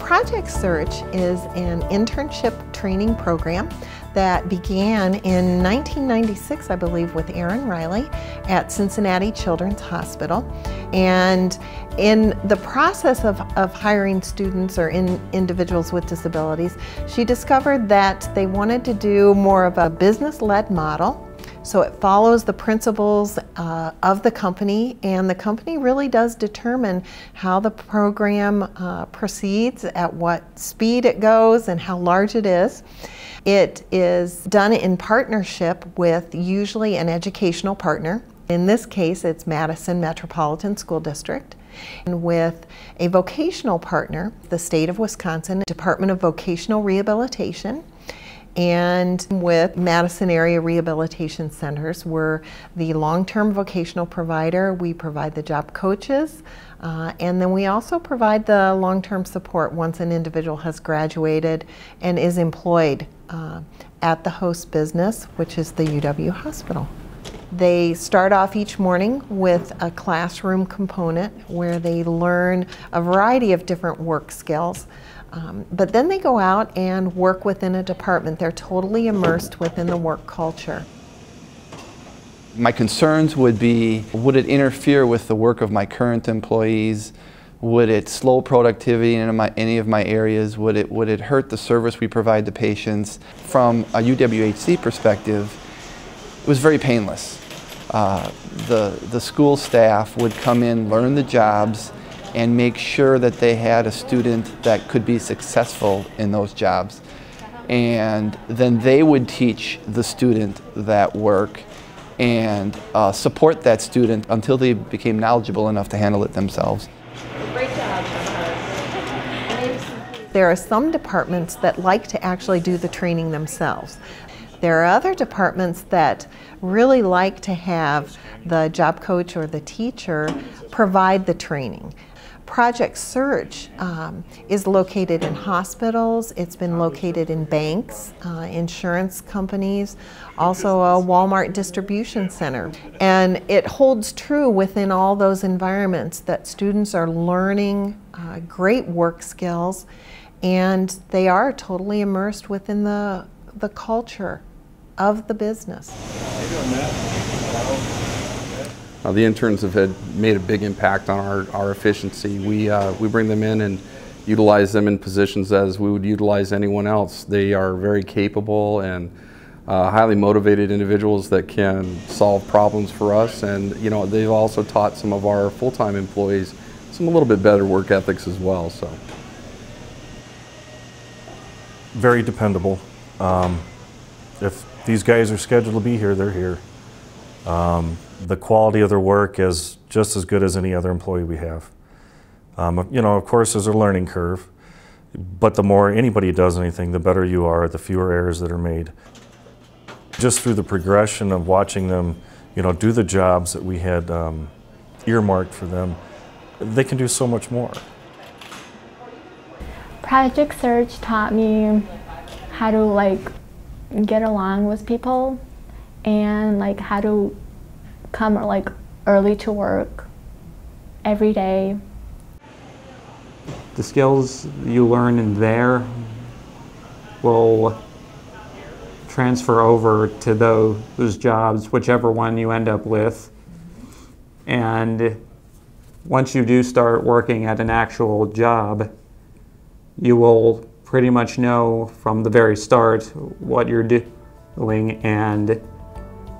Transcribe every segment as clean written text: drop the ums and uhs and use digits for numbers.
Project Search is an internship training program that began in 1996, I believe, with Erin Riley at Cincinnati Children's Hospital. And in the process of hiring students or individuals with disabilities, she discovered that they wanted to do more of a business-led model. So it follows the principles of the company, and the company really does determine how the program proceeds, at what speed it goes, and how large it is. It is done in partnership with usually an educational partner. In this case, it's Madison Metropolitan School District, and with a vocational partner, the state of Wisconsin Department of Vocational Rehabilitation, and with Madison Area Rehabilitation Centers. We're the long-term vocational provider. We provide the job coaches, and then we also provide the long-term support once an individual has graduated and is employed at the host business, which is the UW Hospital. They start off each morning with a classroom component where they learn a variety of different work skills. But then they go out and work within a department. They're totally immersed within the work culture. My concerns would be, would it interfere with the work of my current employees? Would it slow productivity in any of my areas? Would it hurt the service we provide to patients? From a UWHC perspective, it was very painless. The school staff would come in, learn the jobs, and make sure that they had a student that could be successful in those jobs. And then they would teach the student that work and support that student until they became knowledgeable enough to handle it themselves. Great job. There are some departments that like to actually do the training themselves. There are other departments that really like to have the job coach or the teacher provide the training. Project Search is located in hospitals. It's been located in banks, insurance companies, also a Walmart distribution center. And it holds true within all those environments that students are learning great work skills, and they are totally immersed within the culture of the business. The interns have made a big impact on our efficiency. We bring them in and utilize them in positions as we would utilize anyone else. They are very capable and highly motivated individuals that can solve problems for us, and they've also taught some of our full-time employees some a little bit better work ethics as well. So, very dependable. If these guys are scheduled to be here, they're here. The quality of their work is just as good as any other employee we have. Of course, there's a learning curve, but the more anybody does anything, the better you are, the fewer errors that are made. Just through the progression of watching them, do the jobs that we had earmarked for them, they can do so much more. Project Search taught me how to get along with people and how to come early to work every day. The skills you learn in there will transfer over to those jobs, whichever one you end up with. And once you do start working at an actual job, you will pretty much know from the very start what you're doing, and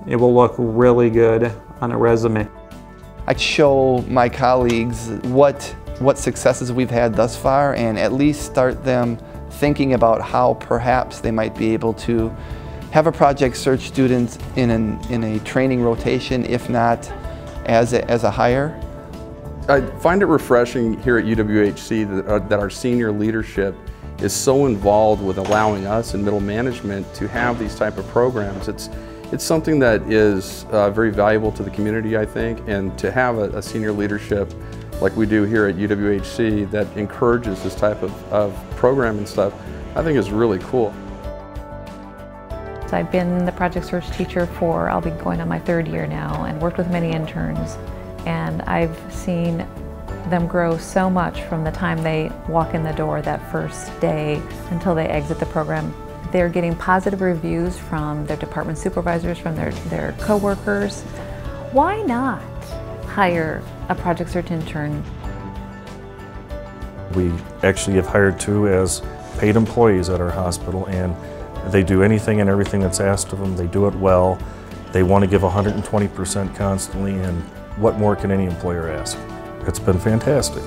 it will look really good on a resume. I show my colleagues what successes we've had thus far, and at least start them thinking about how perhaps they might be able to have a Project Search student in a training rotation, if not as a hire. I find it refreshing here at UWHC that our senior leadership is so involved with allowing us in middle management to have these type of programs. It's something that is very valuable to the community, I think, and to have a senior leadership like we do here at UWHC that encourages this type of program and stuff, I think is really cool. I've been the Project Search teacher I'll be going on my 3rd year now, and worked with many interns. And I've seen them grow so much from the time they walk in the door that first day until they exit the program. They're getting positive reviews from their department supervisors, from their co-workers. Why not hire a Project Search intern? We actually have hired 2 as paid employees at our hospital, and they do anything and everything that's asked of them. They do it well. They want to give 120% constantly, and what more can any employer ask? It's been fantastic.